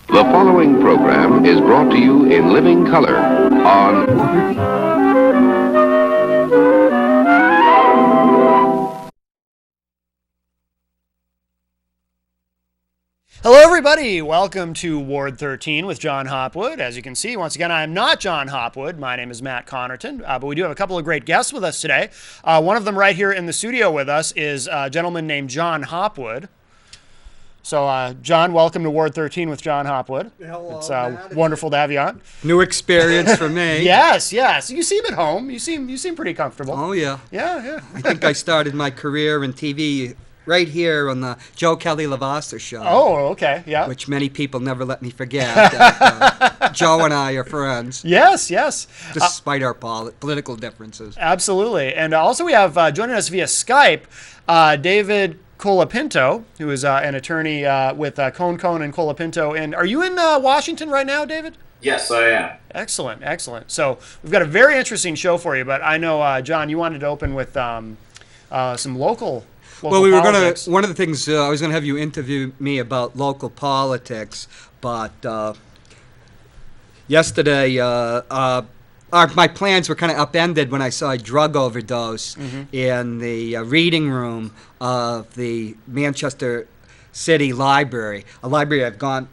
The following program is brought to you in living color on Hello, everybody. Welcome to Ward 13 with John Hopwood. As you can see, once again, I am not John Hopwood. My name is Matt Connerton, but we do have a couple of great guests with us today. One of them right here in the studio with us is a gentleman named John Hopwood. So, John, welcome to Ward 13 with John Hopwood. Hello, it's Matt. wonderful to have you on. New experience for me. Yes. You seem at home. You seem pretty comfortable. Oh, yeah. Yeah. I think I started my career in TV right here on the Joe Kelly Lavaster show. Oh, okay. Yeah. Which many people never let me forget. Joe and I are friends. Yes. Despite our political differences. Absolutely. And also we have joining us via Skype, David Colapinto, who is an attorney with Cohn and Colapinto. And are you in Washington right now, David? Yes, I am. Excellent. So we've got a very interesting show for you, but I know, John, you wanted to open with some local well, we were politics. one of the things, I was going to have you interview me about local politics, but yesterday, my plans were kind of upended when I saw a drug overdose in the reading room of the Manchester City Library, a library I've gone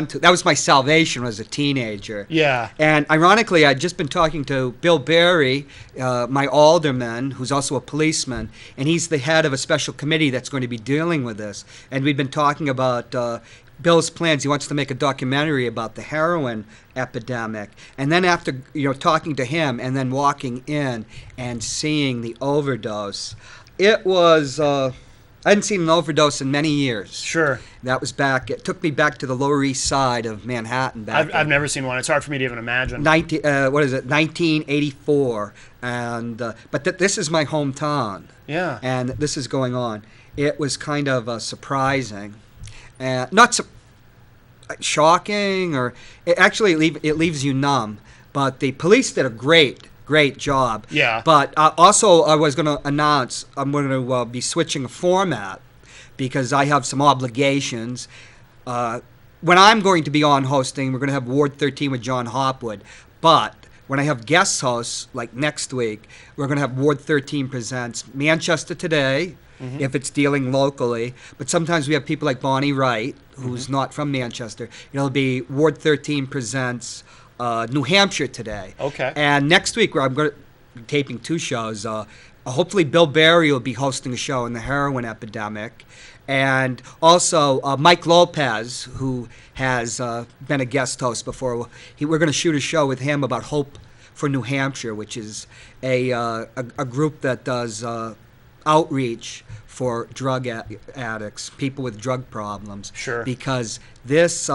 to. That was my salvation as a teenager. Yeah. And ironically, I'd just been talking to Bill Berry, my alderman, who's also a policeman, and he's the head of a special committee that's going to be dealing with this. And we've been talking about Bill's plans. He wants to make a documentary about the heroin epidemic. And then after talking to him and then walking in and seeing the overdose, it was I hadn't seen an overdose in many years. Sure. That was it took me back to the Lower East Side of Manhattan. I've never seen one. It's hard for me to even imagine. 1984. And but this is my hometown. Yeah. And this is going on. It was kind of surprising. Not shocking, or it leaves you numb. But the police did a great job. Yeah. But also, I was going to announce I'm going to be switching a format because I have some obligations. When I'm going to be on hosting, we're going to have Ward 13 with John Hopwood. But when I have guest hosts, like next week, we're going to have Ward 13 Presents Manchester Today, if it's dealing locally. But sometimes we have people like Bonnie Wright, who's not from Manchester. It'll be Ward 13 Presents New Hampshire Today. Okay. And next week, I'm going to be taping two shows. Hopefully, Bill Berry will be hosting a show on the heroin epidemic. And also, Mike Lopez, who has been a guest host before, we're going to shoot a show with him about Hope for New Hampshire, which is a group that does outreach for drug addicts, people with drug problems. Sure. Because this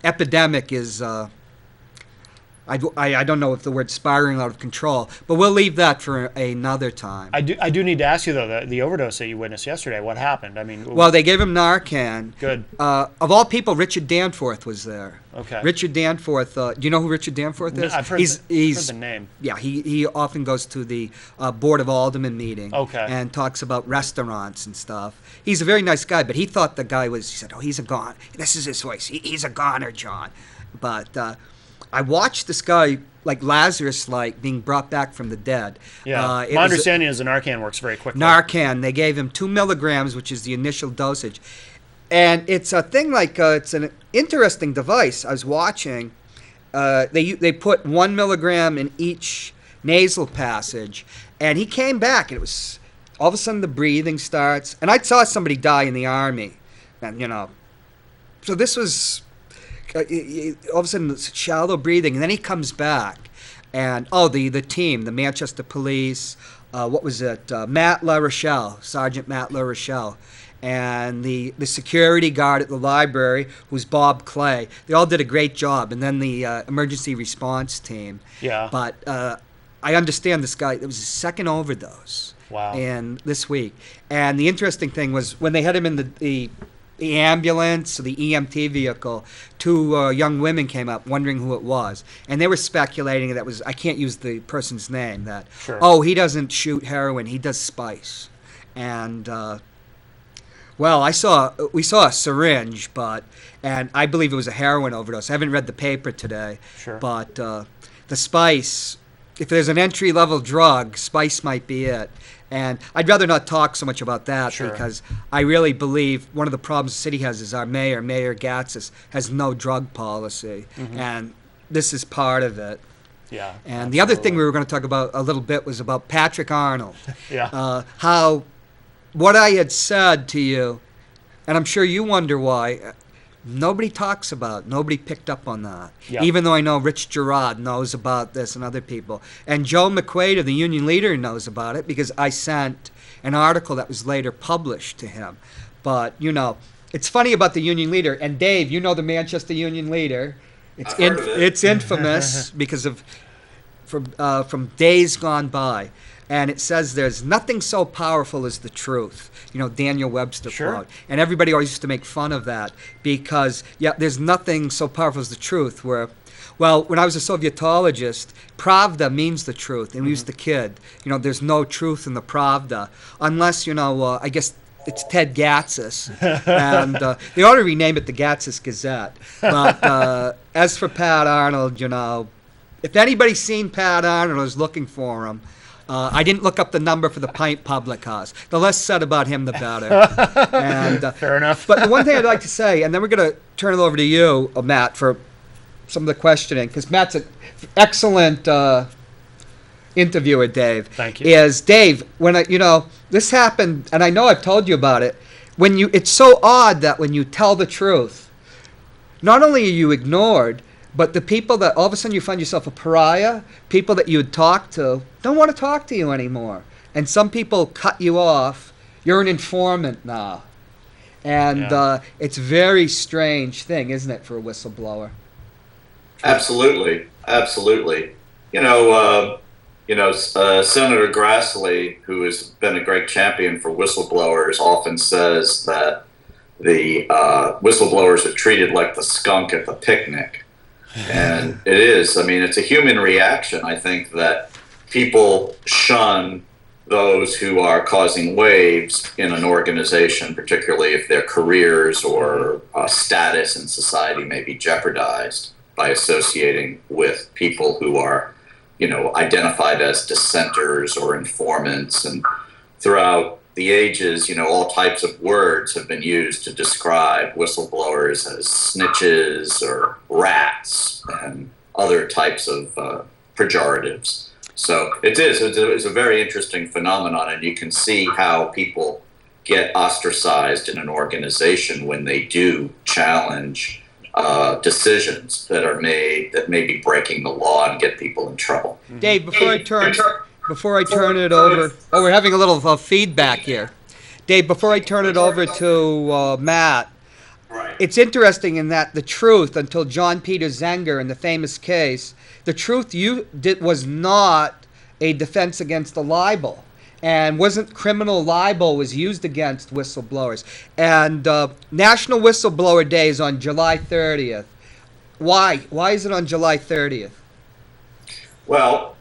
epidemic is... I don't know if the word's spiraling out of control, but we'll leave that for another time. I do need to ask you, though, the overdose that you witnessed yesterday, what happened? I mean, well, they gave him Narcan. Good. Of all people, Richard Danforth was there. Okay. Richard Danforth, do you know who Richard Danforth is? No, I've heard the name. Yeah, he often goes to the Board of Aldermen meeting. Okay. And talks about restaurants and stuff. He's a very nice guy, but he thought the guy he said, oh, he's a goner. This is his voice. He's a goner, John. But... I watched this guy like Lazarus, like being brought back from the dead. Yeah. It My was understanding is the Narcan works very quickly. Narcan. They gave him 2 milligrams, which is the initial dosage, and it's a thing like it's an interesting device. I was watching. They put 1 milligram in each nasal passage, and he came back, and it was all of a sudden the breathing starts, and I saw somebody die in the army, and so this was all of a sudden it's shallow breathing, and then he comes back, and the team, the Manchester Police, what was it, Matt LaRochelle, Sergeant Matt LaRochelle, and the security guard at the library, who's Bob Clay. They all did a great job, and then the emergency response team. Yeah. But I understand this guy, it was his second overdose. Wow. And this week. And the interesting thing was when they had him in the ambulance, or the EMT vehicle, 2 young women came up wondering who it was. And they were speculating that was, I can't use the person's name, that, Sure. he doesn't shoot heroin, he does spice. And, well, we saw a syringe, and I believe it was a heroin overdose. I haven't read the paper today. Sure. But the spice, if there's an entry-level drug, spice might be it. And I'd rather not talk so much about that Sure. because I really believe one of the problems the city has is our mayor, Mayor Gatsis, has no drug policy. And this is part of it. Yeah. And the other thing we were going to talk about a little bit was about Patrick Arnold. Yeah. What I had said to you, and I'm sure you wonder why, nobody talks about it. Nobody picked up on that. Yeah. Even though I know Rich Girard knows about this and other people. And Joe McQuaid, the union leader, knows about it because I sent an article that was later published to him. But, it's funny about the union leader. And Dave, you know the Manchester union leader. I've heard of it. It's infamous because of from days gone by. And it says there's nothing so powerful as the truth. Daniel Webster Sure. quote. And everybody always used to make fun of that because, there's nothing so powerful as the truth. Well, when I was a Sovietologist, Pravda means the truth. And we used to kid, there's no truth in the Pravda unless, I guess it's Ted Gatsis. And they ought to rename it the Gatsis Gazette. But as for Pat Arnold, if anybody's seen Pat Arnold or is looking for him, I didn't look up the number for the Pint Public House. The less said about him, the better. And, Fair enough. But the one thing I'd like to say, and then we're going to turn it over to you, Matt, for some of the questioning, because Matt's an excellent interviewer, Dave. Thank you. Is Dave, when this happened, and I know I've told you about it, it's so odd that when you tell the truth, not only are you ignored, but the people that all of a sudden you find yourself a pariah, people that you would talk to, don't want to talk to you anymore. And some people cut you off. You're an informant now. And it's a very strange thing, isn't it, for a whistleblower? Absolutely. Senator Grassley, who has been a great champion for whistleblowers, often says that the whistleblowers are treated like the skunk at the picnic. And it is. I mean, it's a human reaction, I think, that people shun those who are causing waves in an organization, particularly if their careers or status in society may be jeopardized by associating with people who are, identified as dissenters or informants. And throughout the ages, all types of words have been used to describe whistleblowers as snitches or rats and other types of pejoratives. So it's a very interesting phenomenon, and you can see how people get ostracized in an organization when they do challenge decisions that are made that may be breaking the law and get people in trouble. Dave, before I turn it over, we're having a little feedback here. Dave, before I turn it over to Matt, Right. it's interesting in that the truth, until John Peter Zenger in the famous case, the truth you did was not a defense against the libel. And wasn't criminal libel was used against whistleblowers. And National Whistleblower Day is on July 30th. Why? Why is it on July 30th? Well,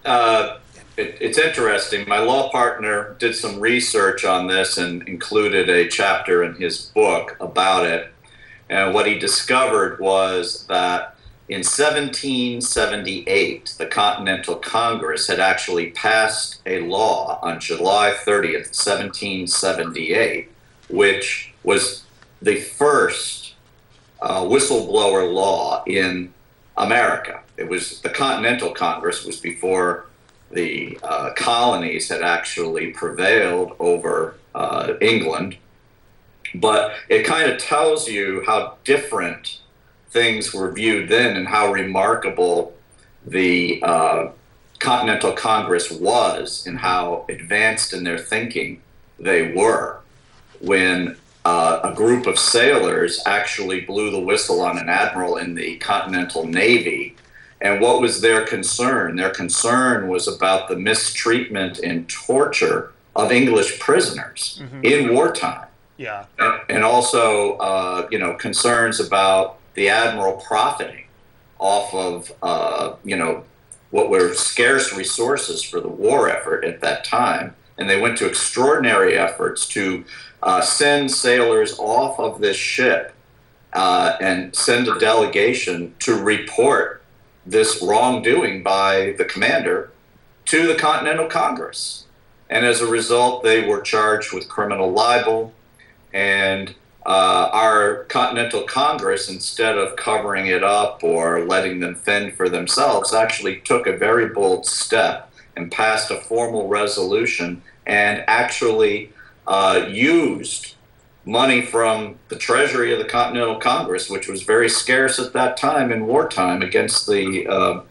it's interesting. My law partner did some research on this and included a chapter in his book about it. And what he discovered was that in 1778, the Continental Congress had actually passed a law on July 30th, 1778, which was the first whistleblower law in America. It was the Continental Congress was before the colonies had actually prevailed over England. But it kind of tells you how different things were viewed then and how remarkable the Continental Congress was and how advanced in their thinking they were when a group of sailors actually blew the whistle on an admiral in the Continental Navy. And what was their concern? Their concern was about the mistreatment and torture of English prisoners in wartime. Yeah. And also, concerns about the admiral profiting off of, what were scarce resources for the war effort at that time. And they went to extraordinary efforts to send sailors off of this ship and send a delegation to report this wrongdoing by the commander to the Continental Congress. And as a result, they were charged with criminal libel. And our Continental Congress, instead of covering it up or letting them fend for themselves, actually took a very bold step and passed a formal resolution and actually used money from the treasury of the Continental Congress, which was very scarce at that time in wartime against England.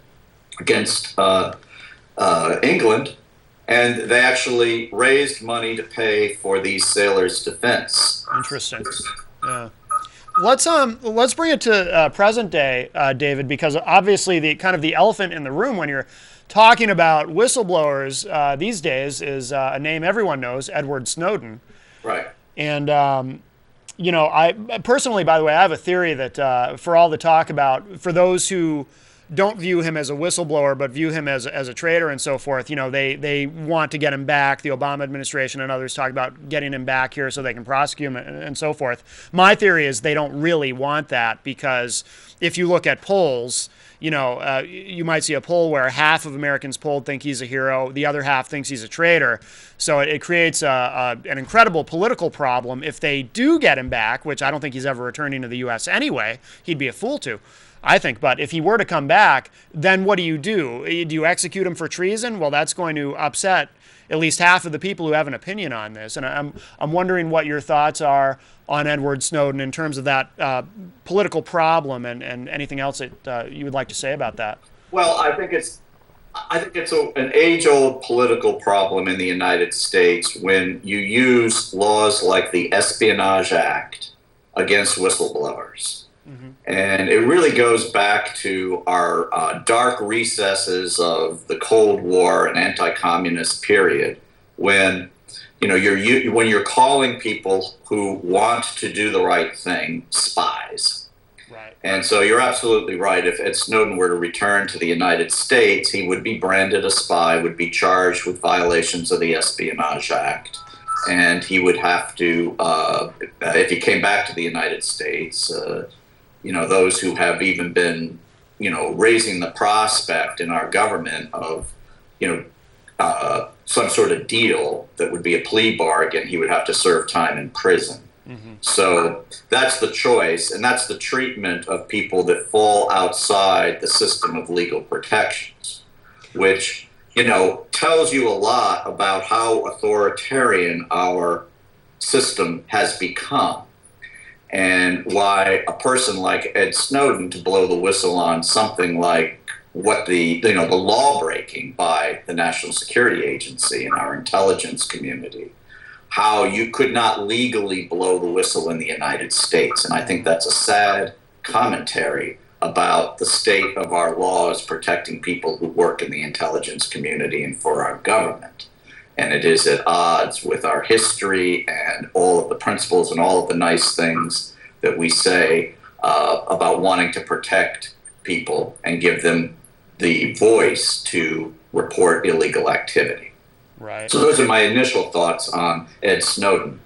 And they actually raised money to pay for these sailors' defense. Interesting. Yeah. Let's bring it to present day, David, because obviously the elephant in the room when you're talking about whistleblowers these days is a name everyone knows, Edward Snowden. Right. And I personally, by the way, I have a theory that for all the talk about, for those who don't view him as a whistleblower, but view him as a traitor and so forth. They want to get him back. The Obama administration and others talk about getting him back here so they can prosecute him and so forth. My theory is they don't really want that because if you look at polls, you might see a poll where half of Americans polled think he's a hero, the other half thinks he's a traitor. So it creates an incredible political problem if they do get him back, which I don't think he's ever returning to the U.S. anyway. He'd be a fool to, I think. But if he were to come back, then what do? Do you execute him for treason? Well, that's going to upset at least half of the people who have an opinion on this. And I'm wondering what your thoughts are on Edward Snowden in terms of that political problem and anything else that you would like to say about that. Well, I think it's an age-old political problem in the United States when you use laws like the Espionage Act against whistleblowers. Mm-hmm. And it really goes back to our dark recesses of the Cold War and anti-communist period when you're calling people who want to do the right thing spies. Right. And so you're absolutely right. If Ed Snowden were to return to the United States, he would be branded a spy, would be charged with violations of the Espionage Act. And he would have to, if he came back to the United States, those who have even been, raising the prospect in our government of, some sort of deal that would be a plea bargain, he would have to serve time in prison. Mm-hmm. So that's the choice, and that's the treatment of people that fall outside the system of legal protections, which, tells you a lot about how authoritarian our system has become. And why a person like Ed Snowden to blow the whistle on something like what the law breaking by the National Security Agency and our intelligence community, how you could not legally blow the whistle in the United States. And I think that's a sad commentary about the state of our laws protecting people who work in the intelligence community and for our government. And it is at odds with our history and all of the principles and all of the nice things that we say about wanting to protect people and give them the voice to report illegal activity. Right. So those are my initial thoughts on Ed Snowden.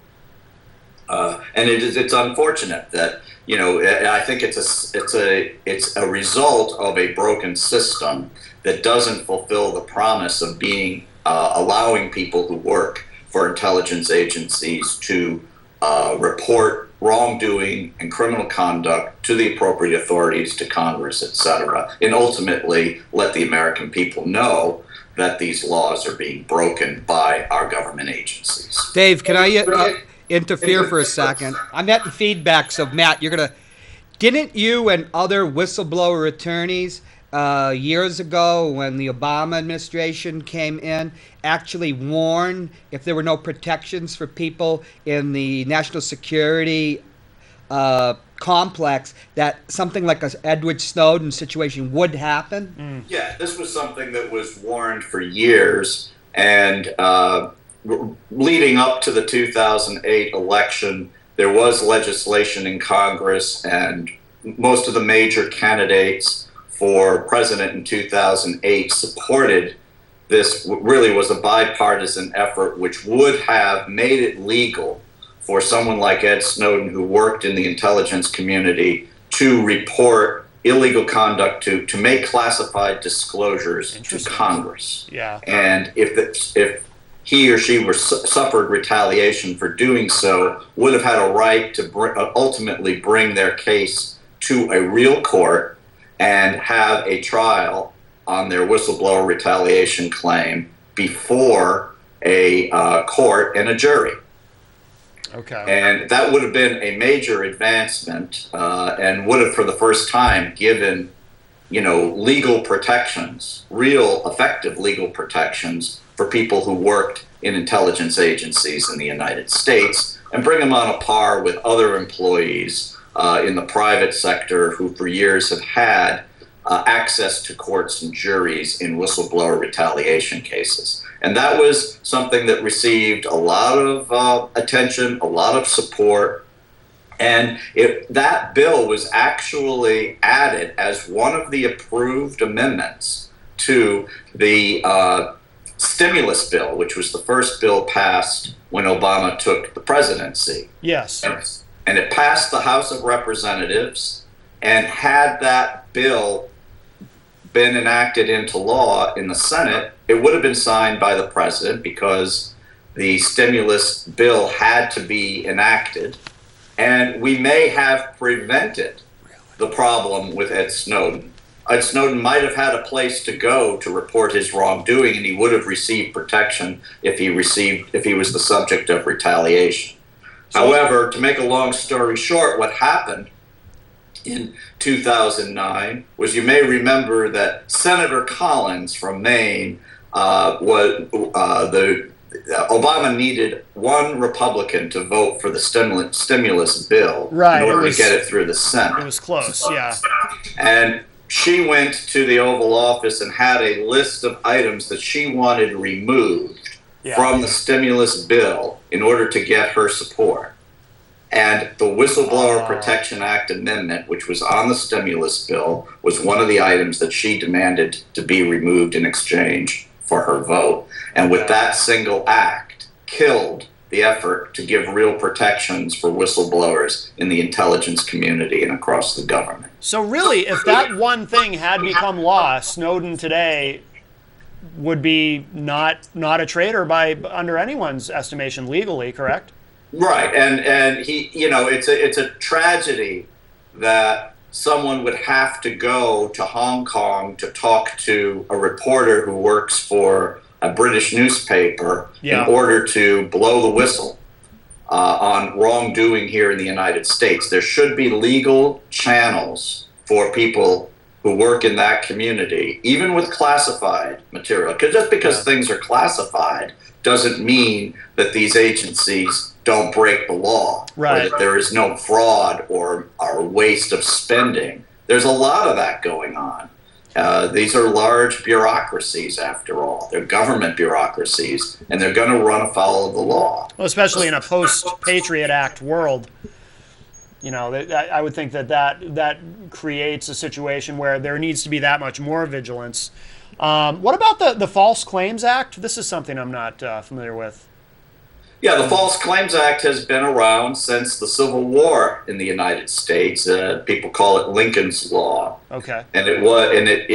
And it's unfortunate that I think it's a result of a broken system that doesn't fulfill the promise of being allowing people who work for intelligence agencies to report wrongdoing and criminal conduct to the appropriate authorities, to Congress, etc., and ultimately let the American people know that these laws are being broken by our government agencies. Dave, can I interfere for a second? I'm getting feedbacks of Matt. Didn't you and other whistleblower attorneys years ago, when the Obama administration came in, actually warn if there were no protections for people in the national security complex that something like a Edward Snowden situation would happen? Yeah, this was something that was warned for years, and leading up to the 2008 election, there was legislation in Congress, and most of the major candidates for president in 2008 supported this. Really was a bipartisan effort which would have made it legal for someone like Ed Snowden, who worked in the intelligence community, to report illegal conduct, to make classified disclosures to Congress. Yeah. And if he or she suffered retaliation for doing so, would have had a right to ultimately bring their case to a real court and have a trial on their whistleblower retaliation claim before a court and a jury. Okay. And that would have been a major advancement, and would have, for the first time, given, legal protections, real effective legal protections for people who worked in intelligence agencies in the United States, and bring them on a par with other employees in the private sector who for years have had access to courts and juries in whistleblower retaliation cases. And that was something that received a lot of attention, a lot of support. And that bill was actually added as one of the approved amendments to the stimulus bill, which was the first bill passed when Obama took the presidency. Yes. And it passed the House of Representatives, and had that bill been enacted into law in the Senate, it would have been signed by the president, because the stimulus bill had to be enacted, and we may have prevented the problem with Ed Snowden. Ed Snowden might have had a place to go to report his wrongdoing, and he would have received protection if he was the subject of retaliation. However, to make a long story short, what happened in 2009 was, you may remember that Senator Collins from Maine Obama needed one Republican to vote for the stimulus bill in order to get it through the Senate. It was close, yeah. And she went to the Oval Office and had a list of items that she wanted removed from the stimulus bill in order to get her support. And the Whistleblower Protection Act amendment, which was on the stimulus bill, was one of the items that she demanded to be removed in exchange for her vote. And with that single act, killed the effort to give real protections for whistleblowers in the intelligence community and across the government. So really, if that one thing had become law, Snowden today would be not a traitor under anyone's estimation legally, correct? Right, and he, it's a tragedy that someone would have to go to Hong Kong to talk to a reporter who works for a British newspaper in order to blow the whistle on wrongdoing here in the United States. There should be legal channels for people who work in that community, even with classified material. Because just because things are classified doesn't mean that these agencies don't break the law, or that there is no fraud or waste of spending. There's a lot of that going on. These are large bureaucracies, after all. They're government bureaucracies, and they're going to run afoul of the law. Well, especially in a post-Patriot Act world. I would think that creates a situation where there needs to be that much more vigilance. What about the False Claims Act? This is something I'm not familiar with. Yeah, the False Claims Act has been around since the Civil War in the United States. People call it Lincoln's Law. Okay. And it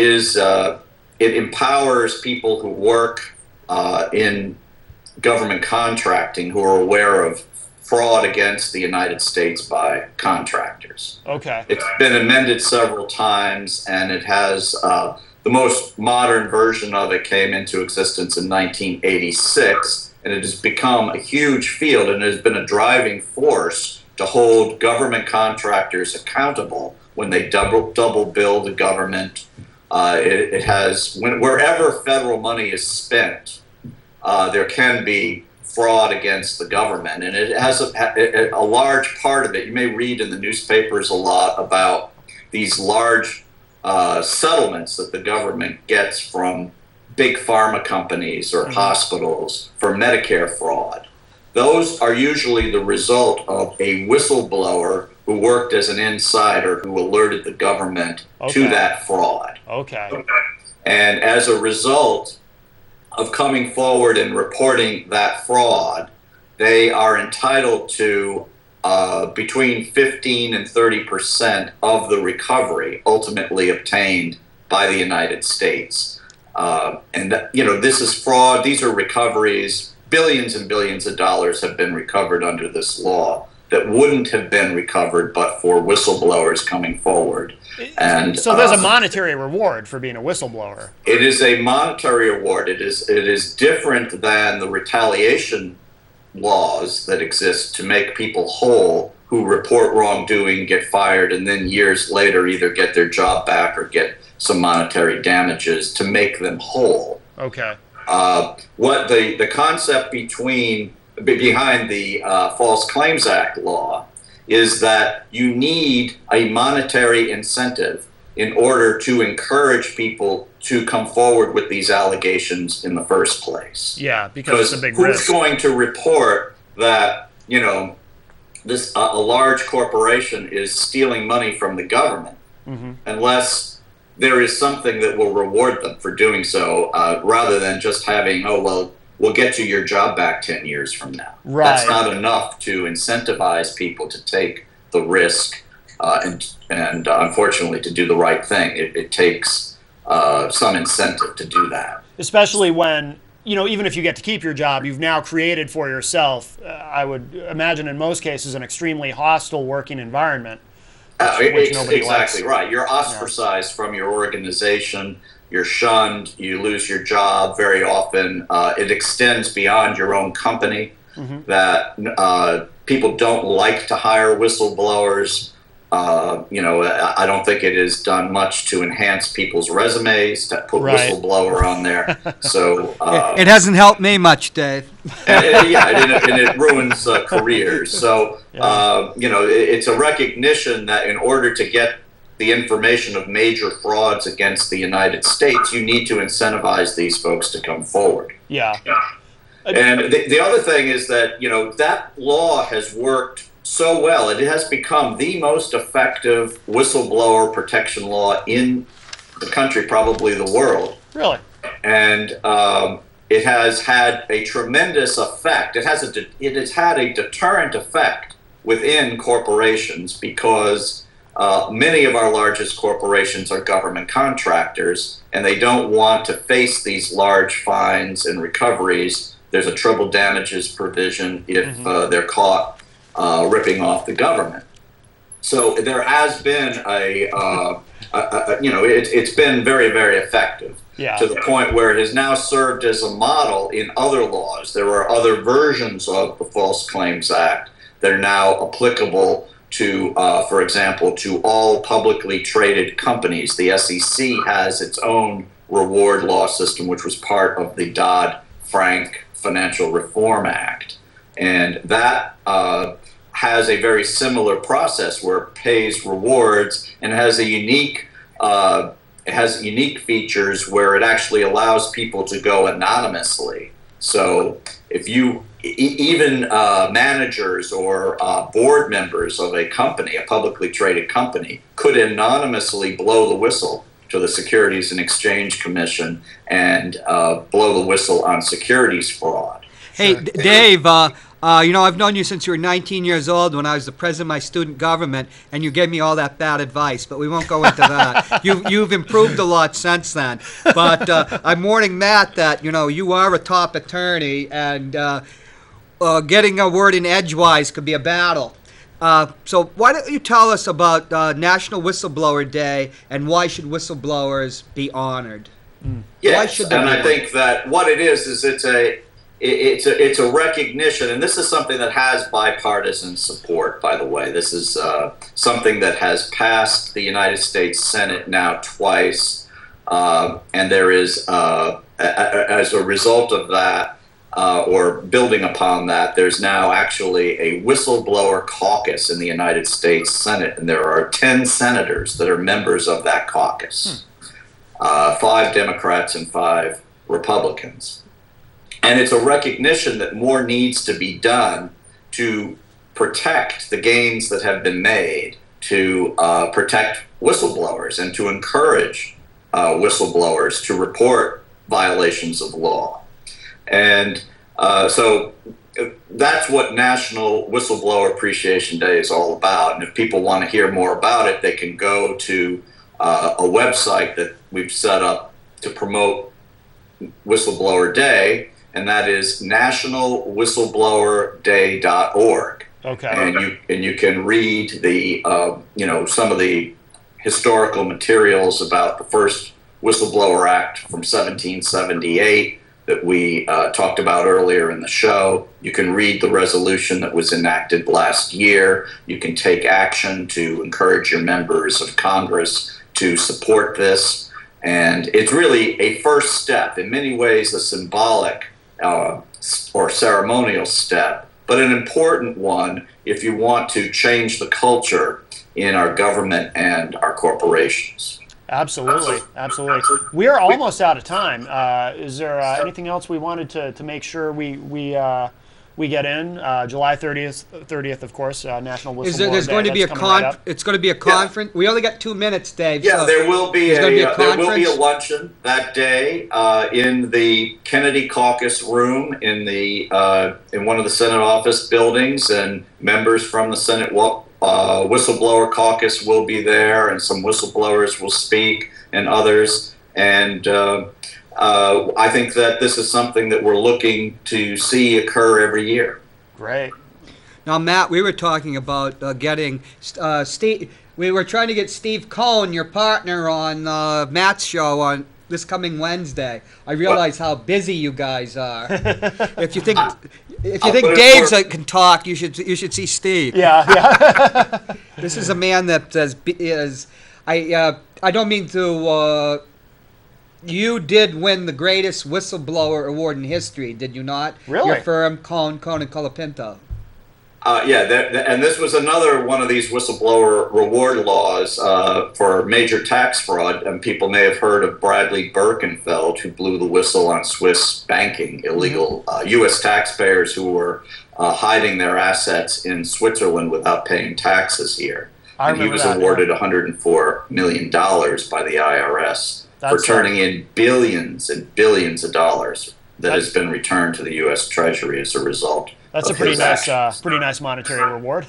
empowers people who work in government contracting who are aware of fraud against the United States by contractors. Okay. It's been amended several times, and it has the most modern version of it came into existence in 1986, and it has become a huge field and has been a driving force to hold government contractors accountable when they double bill the government. It has, wherever federal money is spent, there can be fraud against the government, and it has a large part of it. You may read in the newspapers a lot about these large settlements that the government gets from big pharma companies or hospitals for Medicare fraud. Those are usually the result of a whistleblower who worked as an insider who alerted the government to that fraud. Okay. And as a result of coming forward and reporting that fraud, they are entitled to between 15 and 30% of the recovery ultimately obtained by the United States. This is fraud. These are recoveries. Billions and billions of dollars have been recovered under this law that wouldn't have been recovered but for whistleblowers coming forward. And so there's a monetary reward for being a whistleblower. It is a monetary award. It is different than the retaliation laws that exist to make people whole who report wrongdoing, get fired, and then years later either get their job back or get some monetary damages to make them whole. Okay. What the concept behind the False Claims Act law is that you need a monetary incentive in order to encourage people to come forward with these allegations in the first place. Yeah, because it's a big who's risk. Going to report that, this a large corporation is stealing money from the government unless there is something that will reward them for doing so, rather than just having, we'll get you your job back 10 years from now. Right. That's not enough to incentivize people to take the risk and unfortunately to do the right thing. It takes some incentive to do that. Especially when, even if you get to keep your job, you've now created for yourself, I would imagine in most cases, an extremely hostile working environment. Which nobody exactly likes. Right. You're ostracized from your organization. You're shunned. You lose your job very often. It extends beyond your own company. That people don't like to hire whistleblowers. I don't think it has done much to enhance people's resumes to put whistleblower on there. So it hasn't helped me much, Dave. and it ruins careers. So it's a recognition that in order to get the information of major frauds against the United States, you need to incentivize these folks to come forward. Yeah. And the other thing is that that law has worked so well. It has become the most effective whistleblower protection law in the country, probably the world. Really? And it has had a tremendous effect. It has had a deterrent effect within corporations because many of our largest corporations are government contractors, and they don't want to face these large fines and recoveries. There's a triple damages provision if they're caught ripping off the government. So there has been it's been very, very effective to the point where it has now served as a model in other laws. There are other versions of the False Claims Act that are now applicable to, for example, to all publicly traded companies. The SEC has its own reward law system, which was part of the Dodd-Frank Financial Reform Act. And that has a very similar process where it pays rewards and has unique features where it actually allows people to go anonymously. So if you even managers or board members of a company, a publicly traded company, could anonymously blow the whistle to the Securities and Exchange Commission and blow the whistle on securities fraud. Hey, Dave, I've known you since you were 19 years old when I was the president of my student government, and you gave me all that bad advice, but we won't go into that. You've improved a lot since then. But I'm warning Matt that, you are a top attorney, and getting a word in edgewise could be a battle. So why don't you tell us about National Whistleblower Day, and why should whistleblowers be honored? Yes, and I think that what it is it's a recognition, and this is something that has bipartisan support, by the way. This is something that has passed the United States Senate now twice, and there is, as a result of that, or building upon that, there's now actually a whistleblower caucus in the United States Senate, and there are 10 senators that are members of that caucus. 5 Democrats and 5 Republicans. And it's a recognition that more needs to be done to protect the gains that have been made, to protect whistleblowers, and to encourage whistleblowers to report violations of law. And so that's what National Whistleblower Appreciation Day is all about. And if people want to hear more about it, they can go to a website that we've set up to promote Whistleblower Day, and that is nationalwhistleblowerday.org. Okay. And you can read the some of the historical materials about the first Whistleblower Act from 1778 that we talked about earlier in the show. You can read the resolution that was enacted last year. You can take action to encourage your members of Congress to support this. And it's really a first step, in many ways a symbolic or ceremonial step, but an important one if you want to change the culture in our government and our corporations. Absolutely. We are almost out of time. Is there anything else we wanted to make sure we get in? July 30th, of course, National Whistleblower Day. There's going to be it's going to be a conference. We only got 2 minutes, Dave. Yeah, so there will be there will be a luncheon that day in the Kennedy Caucus Room in one of the Senate office buildings, and members from the Senate Whistleblower Caucus will be there, and some whistleblowers will speak, and others. And I think that this is something that we're looking to see occur every year. Great. Now, Matt, we were talking about getting Steve. We were trying to get Steve Cohen, your partner, on Matt's show on this coming Wednesday. I realize how busy you guys are. If you think Dave can talk, you should see Steve. Yeah. This is a man that I don't mean to. You did win the greatest whistleblower award in history, did you not? Really? Your firm, Cohen and Colapinto. And this was another one of these whistleblower reward laws for major tax fraud. And people may have heard of Bradley Birkenfeld, who blew the whistle on Swiss banking, illegal U.S. taxpayers who were hiding their assets in Switzerland without paying taxes here. And he was awarded $104 million by the IRS for turning in billions and billions of dollars that has been returned to the U.S. Treasury as a result. That's a pretty nice monetary reward.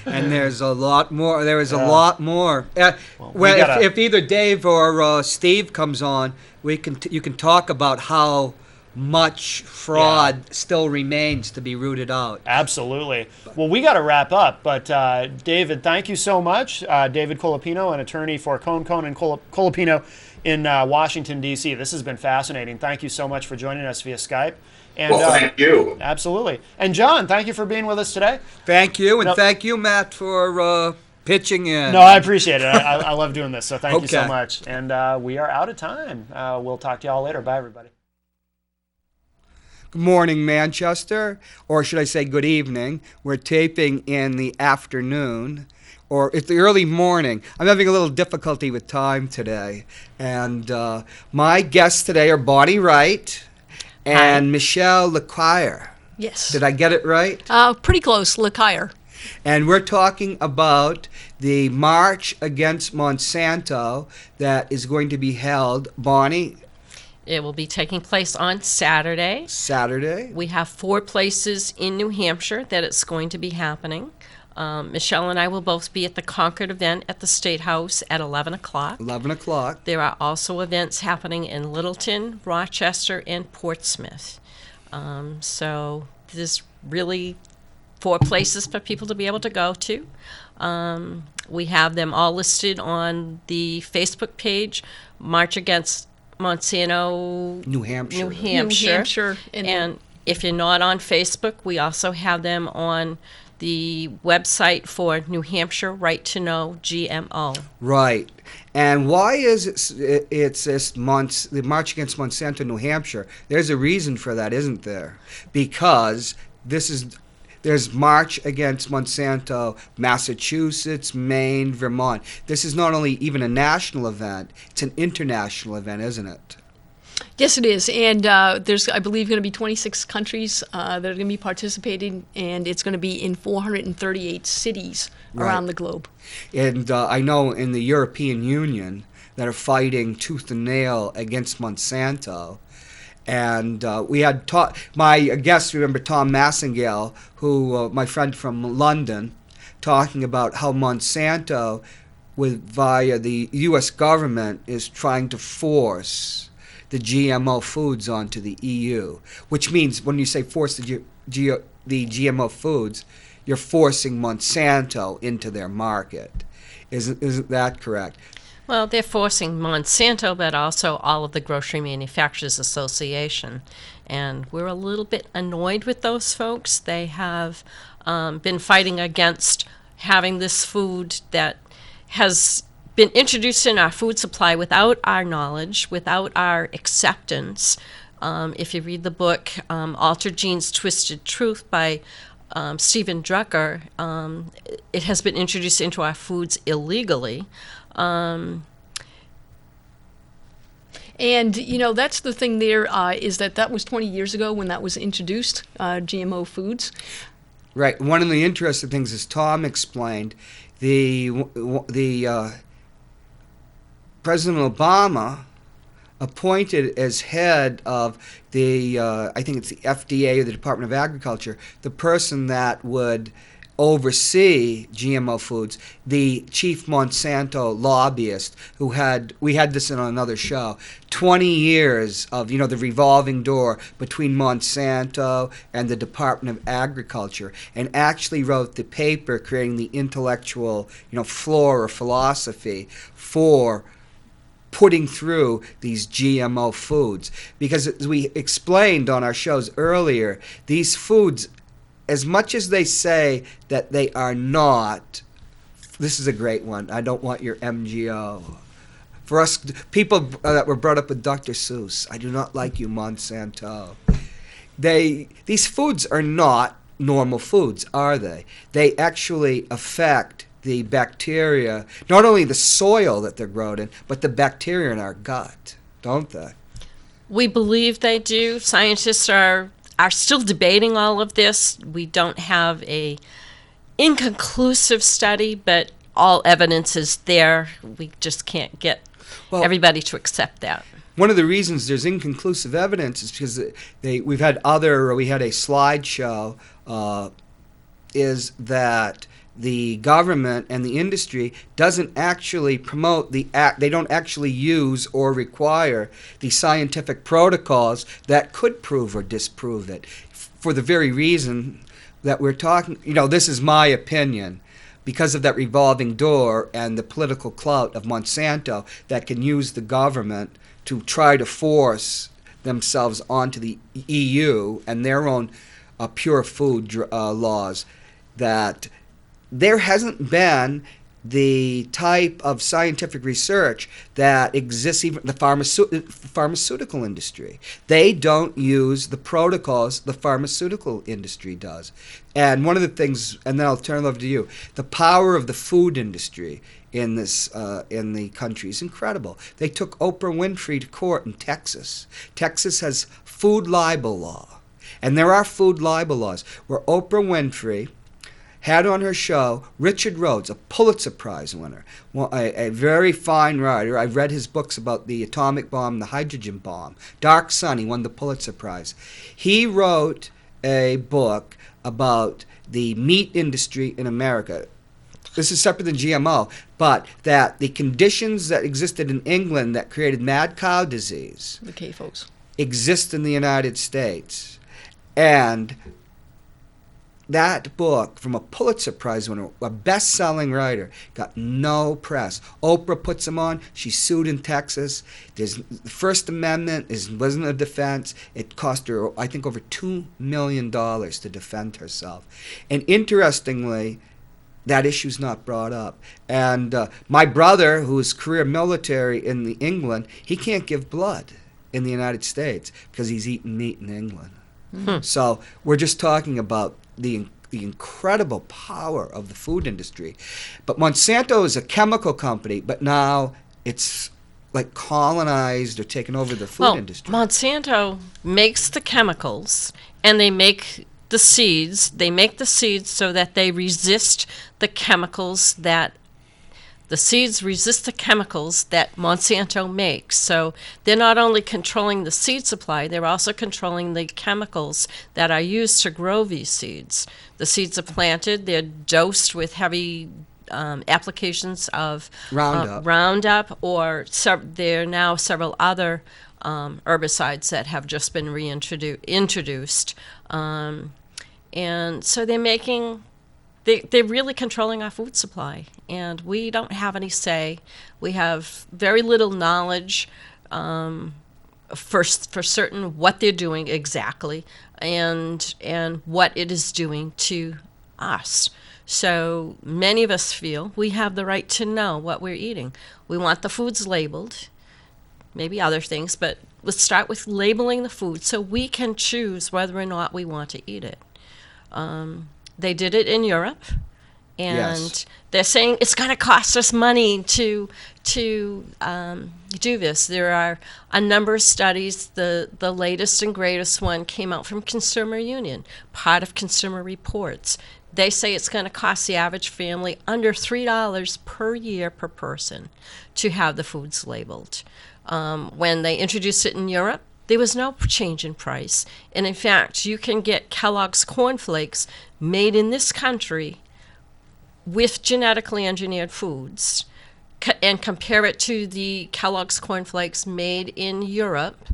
And there's a lot more. There is a lot more. If either Dave or Steve comes on, you can talk about how much fraud still remains to be rooted out. Absolutely. Well, we got to wrap up, but David, thank you so much. David Colapinto, an attorney for Cohen and Colapinto in Washington, D.C. This has been fascinating. Thank you so much for joining us via Skype. And, thank you. Absolutely. And John, thank you for being with us today. Thank you, and thank you, Matt, for pitching in. No, I appreciate it. I love doing this, so thank you so much. And we are out of time. We'll talk to you all later. Bye, everybody. Good morning, Manchester, or should I say good evening. We're taping in the afternoon, or it's the early morning. I'm having a little difficulty with time today. And my guests today are Bonnie Wright and Michelle LeCuyer. Yes. Did I get it right? Pretty close, LeCuyer. And we're talking about the march against Monsanto that is going to be held. Bonnie? It will be taking place on Saturday. Saturday. We have 4 places in New Hampshire that it's going to be happening. Michelle and I will both be at the Concord event at the State House at 11 o'clock. 11 o'clock. There are also events happening in Littleton, Rochester, and Portsmouth. So there's really 4 places for people to be able to go to. We have them all listed on the Facebook page, March Against Monsanto, New Hampshire. New Hampshire. And And if you're not on Facebook, we also have them on the website for New Hampshire Right to Know GMO. Right. And why is it's this the March Against Monsanto, New Hampshire? There's a reason for that, isn't there? Because there's March Against Monsanto, Massachusetts, Maine, Vermont. This is not only even a national event, it's an international event, isn't it? yes, it is. And there's, I believe, going to be 26 countries that are going to be participating, and it's going to be in 438 cities around Right. the globe. And I know in the European Union that are fighting tooth and nail against Monsanto. And we had my guest, remember Tom Massengale, who my friend from London, talking about how Monsanto, via the U.S. government, is trying to force the GMO foods onto the EU. Which means when you say force the GMO foods, you're forcing Monsanto into their market. Isn't that correct? Well, they're forcing Monsanto, but also all of the Grocery Manufacturers Association. And we're a little bit annoyed with those folks. They have been fighting against having this food that has been introduced in our food supply without our knowledge, without our acceptance. If you read the book Altered Genes, Twisted Truth by Stephen Drucker, it has been introduced into our foods illegally. And, you know, that's the thing there, is that was 20 years ago when that was introduced, GMO foods. Right. One of the interesting things, as Tom explained, the President Obama appointed as head of the, I think it's the FDA or the Department of Agriculture, the person that would oversee GMO foods, the chief Monsanto lobbyist we had this in another show, 20 years of, the revolving door between Monsanto and the Department of Agriculture, and actually wrote the paper creating the intellectual, floor or philosophy for putting through these GMO foods. Because as we explained on our shows earlier, these foods, as much as they say that they are not, this is a great one, I don't want your MGO. For us, people that were brought up with Dr. Seuss, I do not like you, Monsanto. These foods are not normal foods, are they? They actually affect the bacteria, not only the soil that they're grown in, but the bacteria in our gut, don't they? We believe they do. Scientists are still debating all of this. We don't have a inconclusive study, but all evidence is there. We just can't get everybody to accept that. One of the reasons there's inconclusive evidence is because we had a slideshow, is that the government and the industry doesn't actually promote they don't actually use or require the scientific protocols that could prove or disprove it, for the very reason that we're talking. This is my opinion, because of that revolving door and the political clout of Monsanto that can use the government to try to force themselves onto the EU and their own pure food laws, that there hasn't been the type of scientific research that exists even in the pharmaceutical industry. They don't use the protocols the pharmaceutical industry does. And one of the things, and then I'll turn it over to you, the power of the food industry in the country is incredible. They took Oprah Winfrey to court in Texas. Texas has food libel law. And there are food libel laws where Oprah Winfrey had on her show Richard Rhodes, a Pulitzer Prize winner, a very fine writer. I've read his books about the atomic bomb and the hydrogen bomb. Dark Sun, he won the Pulitzer Prize. He wrote a book about the meat industry in America. This is separate than GMO, but that the conditions that existed in England that created mad cow disease Okay, folks. exist in the United States. And that book, from a Pulitzer Prize winner, a best-selling writer, got no press. Oprah puts him on. She's sued in Texas. The First Amendment wasn't a defense. It cost her, I think, over $2 million to defend herself. And interestingly, that issue's not brought up. And my brother, who's career military in England, he can't give blood in the United States because he's eating meat in England. So we're just talking about the incredible power of the food industry. But Monsanto is a chemical company, but now it's like colonized or taken over the food industry. Monsanto makes the chemicals, and they make the seeds. They make the seeds so that they resist the chemicals that the seeds resist the chemicals that Monsanto makes. So they're not only controlling the seed supply, they're also controlling the chemicals that are used to grow these seeds. The seeds are planted, they're dosed with heavy applications of Roundup, or there are now several other herbicides that have just been introduced. And so they're really controlling our food supply, and we don't have any say. We have very little knowledge for certain what they're doing exactly, and what it is doing to us. So many of us feel we have the right to know what we're eating. We want the foods labeled, maybe other things, but let's start with labeling the food so we can choose whether or not we want to eat it. They did it in Europe, and they're saying it's going to cost us money to do this. There are a number of studies. The latest and greatest one came out from Consumer Union, part of Consumer Reports. They say it's going to cost the average family under $3 per year per person to have the foods labeled. When they introduced it in Europe, there was no change in price. And in fact, you can get Kellogg's Corn Flakes made in this country with genetically engineered foods and compare it to the Kellogg's Corn Flakes made in Europe,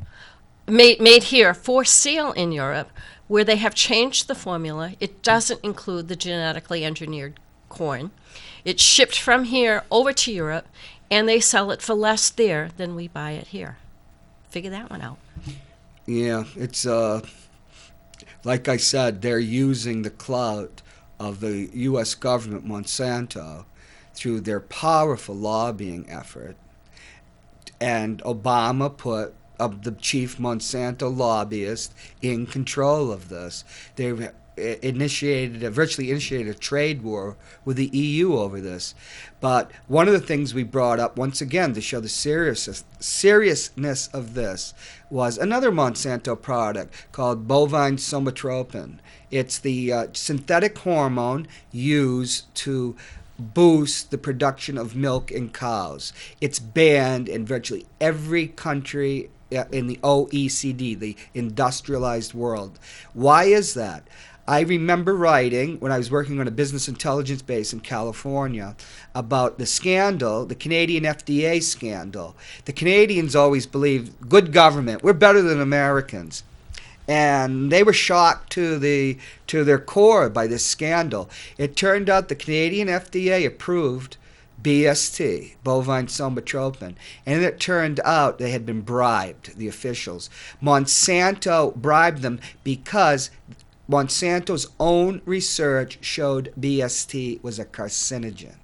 made here for sale in Europe, where they have changed the formula. It doesn't include the genetically engineered corn. It's shipped from here over to Europe, and they sell it for less there than we buy it here. Figure that one out. Yeah, it's like I said, they're using the clout of the U.S. government, Monsanto, through their powerful lobbying effort. And Obama put the chief Monsanto lobbyist in control of this. They virtually initiated a trade war with the EU over this. But one of the things we brought up, once again, to show the seriousness of this, was another Monsanto product called bovine somatropin. It's the synthetic hormone used to boost the production of milk in cows. It's banned in virtually every country in the OECD, the industrialized world. Why is that? I remember writing, when I was working on a business intelligence base in California, about the scandal, the Canadian FDA scandal. The Canadians always believed, good government, we're better than Americans. And they were shocked to their core by this scandal. It turned out the Canadian FDA approved BST, bovine somatropin, and it turned out they had been bribed, the officials. Monsanto bribed them because Monsanto's own research showed BST was a carcinogen.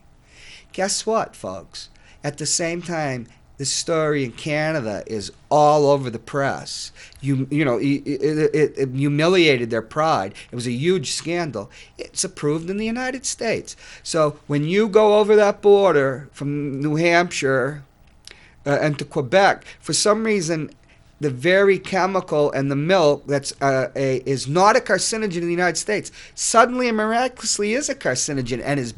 Guess what, folks? At the same time, this story in Canada is all over the press. It humiliated their pride. It was a huge scandal. It's approved in the United States. So when you go over that border from New Hampshire and to Quebec, for some reason, the very chemical in the milk that's is not a carcinogen in the United States suddenly and miraculously is a carcinogen and is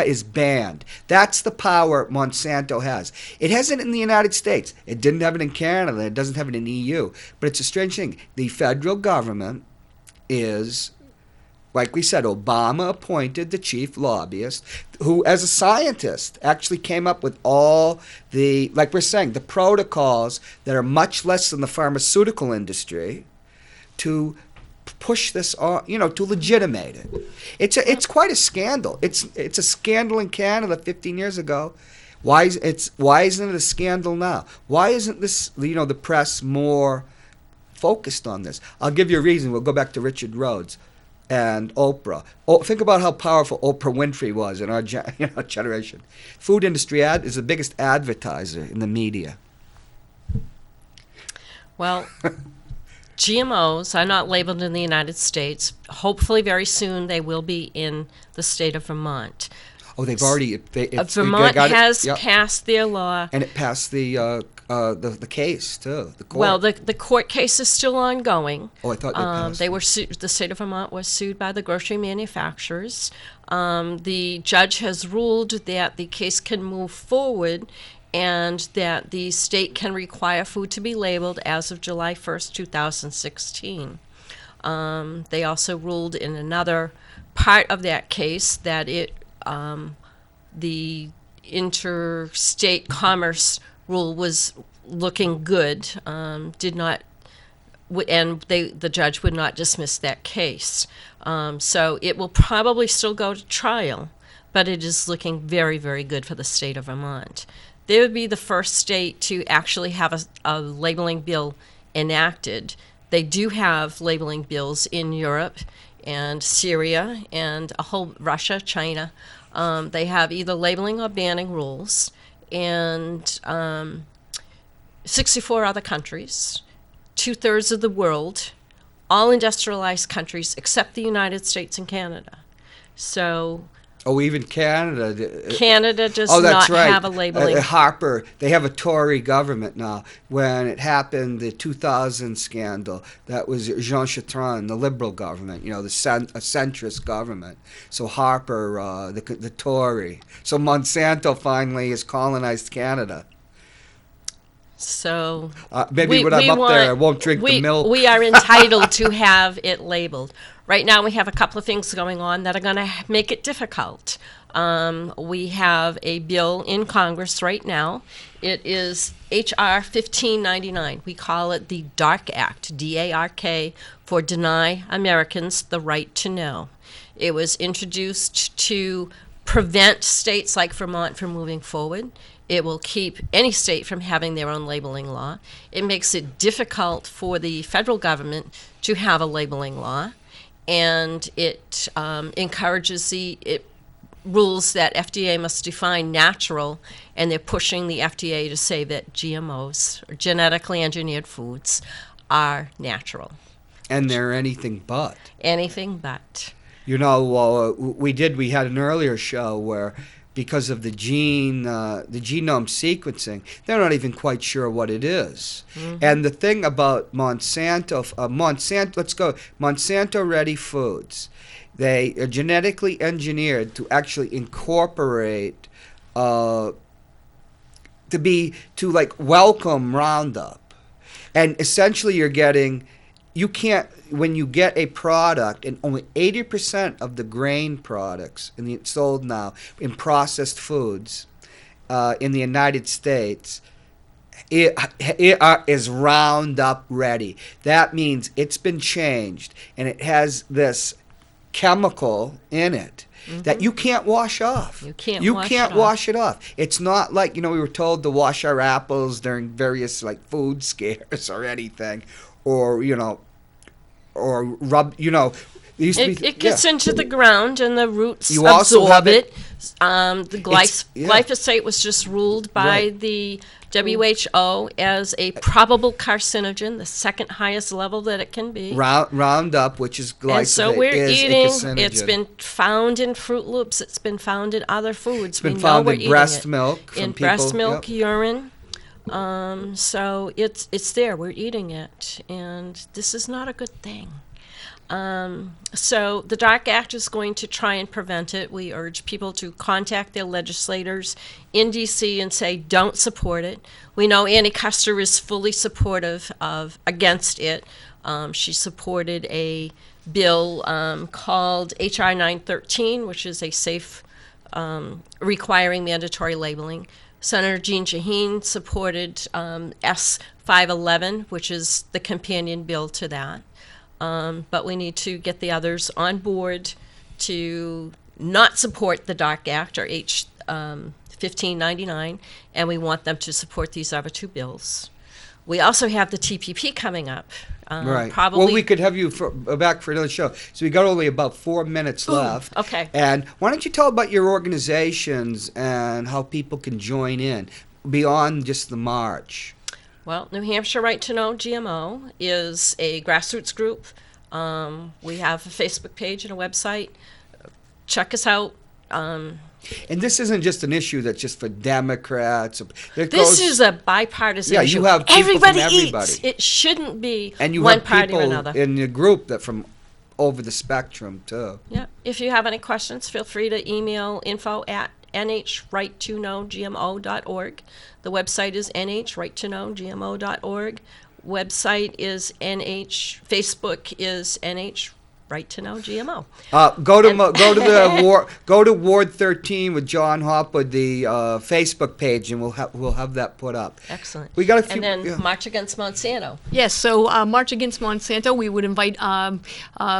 is banned. That's the power Monsanto has. It has it in the United States. It didn't have it in Canada. It doesn't have it in EU. But it's a strange thing. The federal government is, like we said, Obama appointed the chief lobbyist who, as a scientist, actually came up with all the, like we're saying, the protocols that are much less than the pharmaceutical industry to push this on, to legitimate it. It's quite a scandal. It's a scandal in Canada 15 years ago. Why isn't it a scandal now? Why isn't this, the press more focused on this? I'll give you a reason. We'll go back to Richard Rhodes and Oprah. Think about how powerful Oprah Winfrey was in our generation. Food industry is the biggest advertiser in the media. Well, GMOs are not labeled in the United States. Hopefully very soon they will be in the state of Vermont. Oh, they've already. Vermont has passed their law. And it passed the case too. The court. Well, the court case is still ongoing. Oh, I thought they passed. They were the state of Vermont was sued by the grocery manufacturers. The judge has ruled that the case can move forward, and that the state can require food to be labeled as of July 1st, 2016. They also ruled in another part of that case that the interstate commerce rule was looking good, the judge would not dismiss that case. So it will probably still go to trial, but it is looking very, very good for the state of Vermont. They would be the first state to actually have a labeling bill enacted. They do have labeling bills in Europe and Syria and Russia, China. They have either labeling or banning rules, and 64 other countries, 2/3 of the world, all industrialized countries except the United States and Canada. So even Canada. Canada does that's not right. have a labeling. Harper, they have a Tory government now. When it happened, the 2000 scandal, that was Jean Chrétien, the Liberal government, a centrist government. So Harper, the Tory. So Monsanto finally has colonized Canada. So maybe when I'm up there, I won't drink the milk. We are entitled to have it labeled. Right now, we have a couple of things going on that are going to make it difficult. We have a bill in Congress right now. It is H.R. 1599. We call it the DARK Act, D-A-R-K, for Deny Americans the Right to Know. It was introduced to prevent states like Vermont from moving forward. It will keep any state from having their own labeling law. It makes it difficult for the federal government to have a labeling law. And it encourages it rules that FDA must define natural, and they're pushing the FDA to say that GMOs, or genetically engineered foods, are natural. And they're anything but. Anything but. We had an earlier show where, because of the genome sequencing, they're not even quite sure what it is. Mm-hmm. And the thing about Monsanto Ready Foods, they are genetically engineered to actually incorporate, to welcome Roundup. And essentially when you get a product, and only 80% of the grain products sold now in processed foods in the United States, it is Roundup ready. That means it's been changed, and it has this chemical in it that you can't wash off. You can't wash it off. It's not like, we were told to wash our apples during various food scares or anything, or rub, it gets into the ground and the roots you also absorb have it. The glyphosate was just ruled by the WHO as a probable carcinogen, the second highest level that it can be. Roundup, which is glyphosate, and so we're is eating. a carcinogen. It's been found in Fruit Loops. It's been found in other foods. It's been found in breast milk. In breast milk, urine. So it's there. We're eating it, and this is not a good thing. So the Dark Act is going to try and prevent it. We urge people to contact their legislators in D.C. and say don't support it. We know Annie Custer is fully supportive of against it. She supported a bill called H.R. 913, which is a safe requiring mandatory labeling. Senator Jeanne Shaheen supported S. 511, which is the companion bill to that. But we need to get the others on board to not support the Dark Act or H. 1599, and we want them to support these other two bills. We also have the TPP coming up. Right. Probably. Well, we could have you back for another show. So we got only about 4 minutes left. Okay. And why don't you tell about your organizations and how people can join in beyond just the march? Well, New Hampshire Right to Know GMO is a grassroots group. We have a Facebook page and a website. Check us out. And this isn't just an issue that's just for Democrats. This is a bipartisan Yeah, issue. you have people from everybody. Eats. It shouldn't be and you one have party or people another. in the group that from over the spectrum too. Yeah. If you have any questions, feel free to email info@nhrighttonowgmo.org. The website is nhrighttonowgmo.org. Website is Facebook is NH Right to Know GMO. Go to Ward 13 with John Hopwood, the Facebook page, and we'll have that put up. Excellent. We got a few. And then yeah. March Against Monsanto. Yes, so March Against Monsanto, we would invite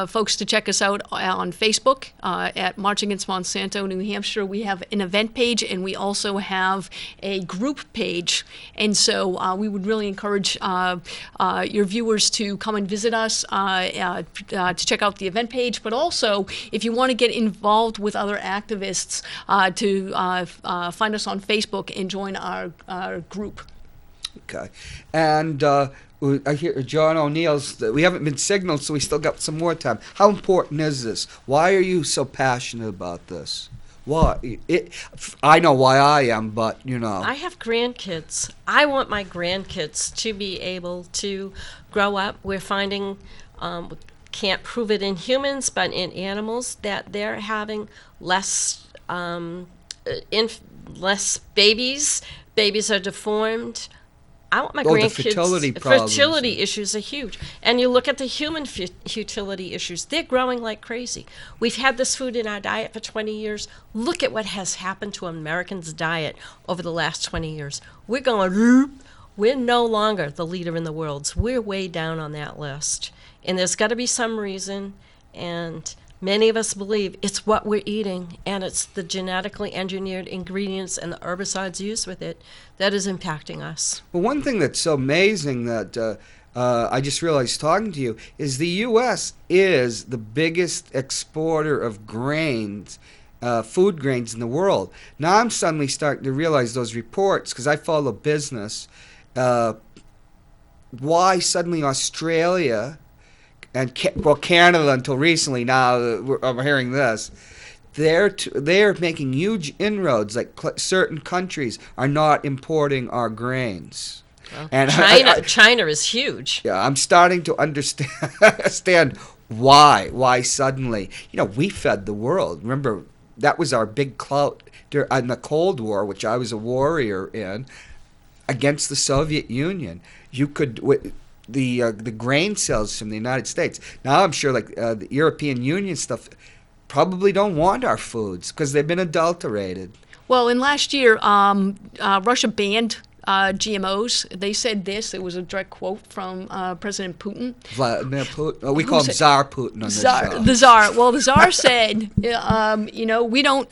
folks to check us out on Facebook at March Against Monsanto, New Hampshire. We have an event page, and we also have a group page. And so we would really encourage your viewers to come and visit us to check out the event page, but also if you want to get involved with other activists, to find us on Facebook and join our group. Okay. And I hear John O'Neill's, we haven't been signaled, so we still got some more time. How important is this? Why are you so passionate about this? Why? I know why I am, but, you know. I have grandkids. I want my grandkids to be able to grow up. We're finding, can't prove it in humans, but in animals, that they're having less less babies. Babies are deformed. I want my grandkids. The fertility problems. Fertility issues are huge. And you look at the human fertility issues, they're growing like crazy. We've had this food in our diet for 20 years. Look at what has happened to Americans' diet over the last 20 years. We're going, we're no longer the leader in the world. We're way down on that list. And there's got to be some reason, and many of us believe it's what we're eating, and it's the genetically engineered ingredients and the herbicides used with it that is impacting us. Well, one thing that's so amazing that I just realized talking to you is the U.S. is the biggest exporter of grains, food grains in the world. Now I'm suddenly starting to realize those reports, because I follow business, why suddenly Australia and Canada until recently, now I'm hearing this, they're making huge inroads. Like certain countries are not importing our grains. Well, And China is huge. Yeah, I'm starting to understand why suddenly. You know, we fed the world. Remember, that was our big clout in the Cold War, which I was a warrior in, against the Soviet Union. You could the grain sales from the United States. Now I'm sure the European Union stuff probably don't want our foods because they've been adulterated. Well, in last year, Russia banned GMOs. They said this. It was a direct quote from President Putin. Vladimir Putin. We call him Tsar Putin on this show. The Tsar. Well, the Tsar said, we don't,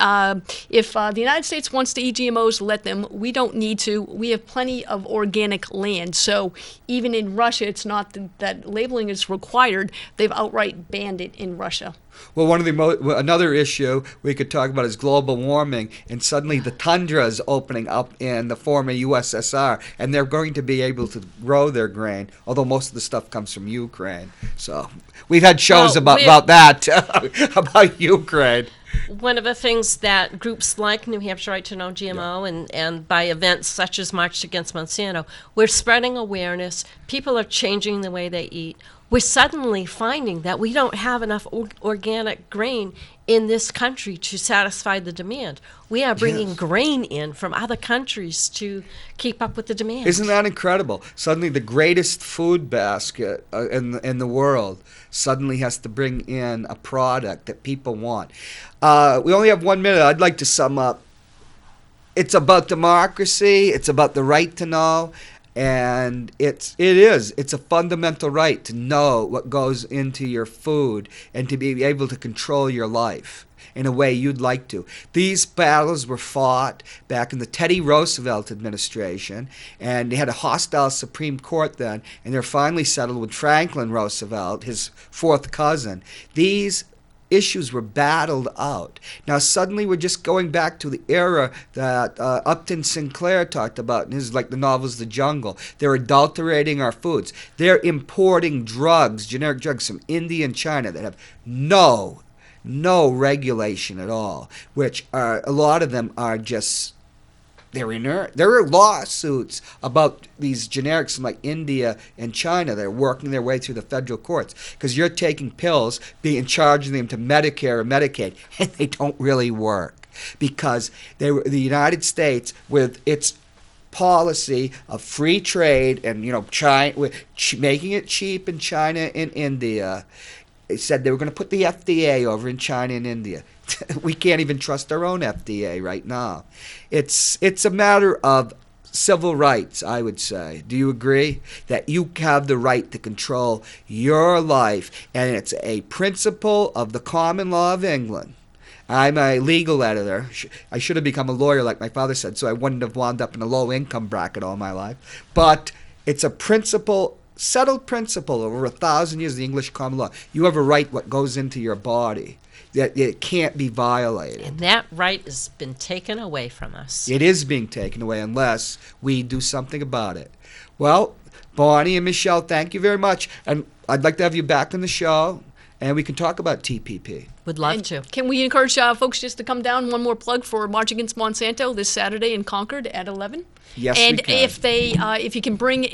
if the United States wants to eat GMOs, let them. We don't need to. We have plenty of organic land. So even in Russia, it's not that labeling is required. They've outright banned it in Russia. Well, one of the another issue we could talk about is global warming, and suddenly the tundra is opening up in the former USSR, and they're going to be able to grow their grain, although most of the stuff comes from Ukraine. So we've had shows about that, about Ukraine. one of the things that groups like New Hampshire Right to Know GMO and by events such as March Against Monsanto, we're spreading awareness. People are changing the way they eat. We're suddenly finding that we don't have enough organic grain in this country to satisfy the demand. We are bringing grain in from other countries to keep up with the demand. Isn't that incredible? Suddenly the greatest food basket in the world suddenly has to bring in a product that people want. We only have 1 minute. I'd like to sum up. It's about democracy. It's about the right to know. And it's a fundamental right to know what goes into your food and to be able to control your life in a way you'd like to. These battles were fought back in the Teddy Roosevelt administration, and they had a hostile Supreme Court then, and they're finally settled with Franklin Roosevelt, his fourth cousin. These issues were battled out. Now suddenly we're just going back to the era that Upton Sinclair talked about in his, like the novels The Jungle. They're adulterating our foods. They're importing drugs, generic drugs from India and China that have no regulation at all, which are, a lot of them are just, they're inert. There are lawsuits about these generics from like India and China that are working their way through the federal courts because you're taking pills, charging them to Medicare or Medicaid, and they don't really work because the United States, with its policy of free trade and China making it cheap in China and India, they said they were going to put the FDA over in China and India. We can't even trust our own FDA right now. It's a matter of civil rights, I would say. Do you agree? That you have the right to control your life, and it's a principle of the common law of England. I'm a legal editor. I should have become a lawyer like my father said, so I wouldn't have wound up in a low-income bracket all my life. But it's a principle, settled principle over 1,000 years of the English common law. You have a right what goes into your body. That it can't be violated. And that right has been taken away from us. It is being taken away unless we do something about it. Well, Bonnie and Michelle, thank you very much. And I'd like to have you back on the show, and we can talk about TPP. Would love And to. Can we encourage folks just to come down? One more plug for March Against Monsanto this Saturday in Concord at 11. Yes, and we can. if you can bring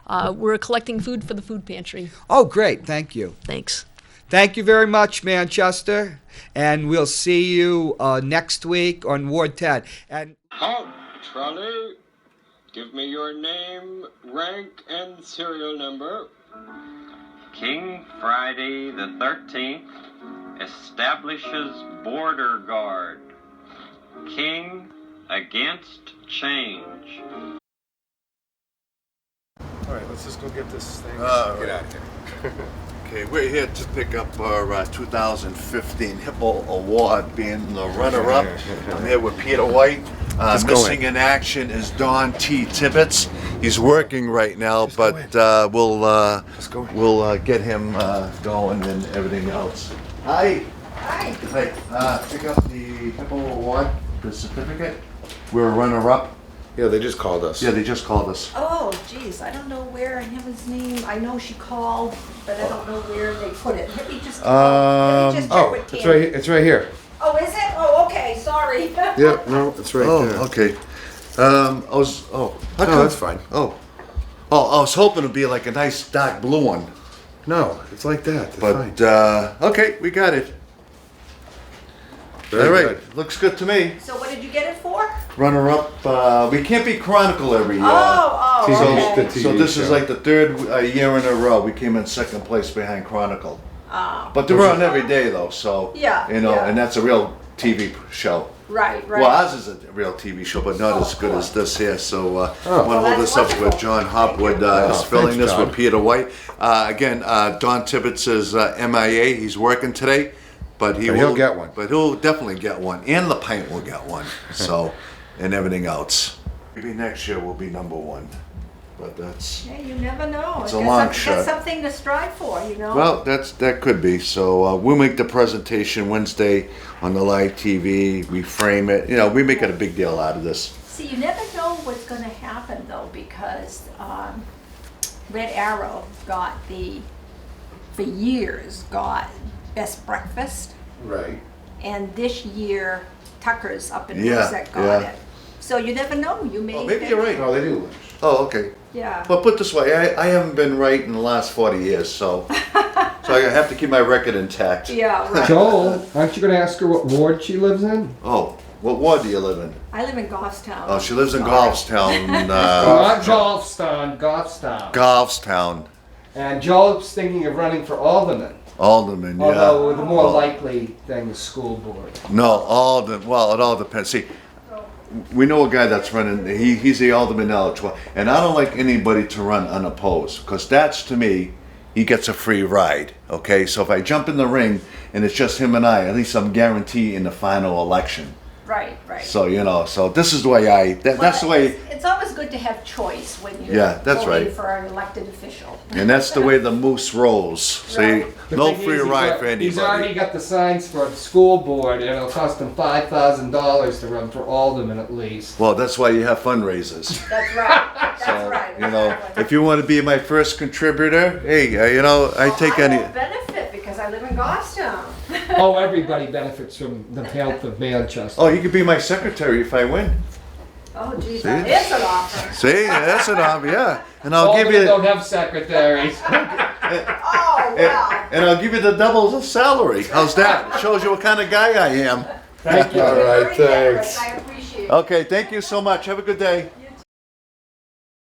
we're collecting food for the food pantry. Oh, great. Thank you. Thanks. Thank you very much, Manchester. And we'll see you next week on Ward 10. And Halt, trolley. Give me your name, rank, and serial number. King Friday the 13th establishes border guard. King against change. All right, let's just go get this thing. Get right. out of here. Okay, we're here to pick up our 2015 Hippo Award, being the runner-up. I'm here with Peter White. Missing in action is Don T. Tibbetts. He's working right now, but we'll get him going and everything else. Hi. Hi. Hi. Pick up the Hippo Award, the certificate. We're a runner-up. Yeah, they just called us. Yeah, they just called us. Oh, geez, I don't know where I have his name. I know she called, but I don't know where they put it. Let me just check with Tammy. It's right here. Oh, is it? Oh, okay, sorry. Yep, no, it's right there. Okay. That's fine. I was hoping it'd be like a nice dark blue one. No, it's like that. It's But, fine. okay, we got it. Very All right, good. looks good to me. So what did you get it for? Runner-up, we can't be Chronicle every year. Okay. So this is like the third year in a row. We came in second place behind Chronicle. Oh. But they're on every day though, so, Yeah, yeah. and that's a real TV show. Right. Well, ours is a real TV show, but not as good as this here. So I want to hold that's this up with wonderful. John Hopwood is filling thanks, this John. with Peter White. Again, Don Tibbetts is MIA. He's working today, but he'll get one. But he'll definitely get one, and the pint will get one. So, and everything else. Maybe next year we'll be number one, but that's. Yeah, you never know. It's a long Get shot. something to strive for, you know. Well, that could be. So we'll make the presentation Wednesday on the live TV. We frame it. We make it a big deal out of this. See, you never know what's going to happen though, because Red Arrow for years got best breakfast, Right. and this year Tucker's up in Yeah, Merced got yeah. it. So you never know, you may. Oh, maybe get- you're right. Oh, they do. Oh, okay. Yeah. But put this way, I haven't been right in the last 40 years, so I have to keep my record intact. Yeah, right. Joel, aren't you going to ask her what ward she lives in? Oh, what ward do you live in? I live in Goffstown. Oh, she lives in Sorry. Goffstown. Not Golfstown, Goffstown. Goffstown. And Joel's thinking of running for alderman. Alderman, yeah. Although the more Oh. likely thing is school board. No, Alderman. Well, it all depends. See, we know a guy that's running. He's the Alderman now, and I don't like anybody to run unopposed because that's to me, he gets a free ride. Okay, so if I jump in the ring and it's just him and I, at least I'm guaranteed in the final election. Right, right. So so this is the way that's the way. It's always good to have choice when you're Yeah, that's voting right. for an elected official. And that's the way the moose rolls. See, Right. The no thing free is, ride for He's already anybody. got the signs for the school board, and it'll cost him $5,000 to run for alderman at least. Well, that's why you have fundraisers. That's right, that's So, right. if you want to be my first contributor, hey, I take I any. won't benefit because I live in Goffstown. Oh, everybody benefits from the health of Manchester. Oh, you could be my secretary if I win. Oh, geez, See? that is an offer. See, that's an obvious, yeah. And I'll give Aldermen don't you, have secretaries. Oh, wow. and I'll give you the doubles of salary. How's that? Shows you what kind of guy I am. Thank you. All right, Very generous. thanks. I appreciate it. Okay, thank you so much. Have a good day.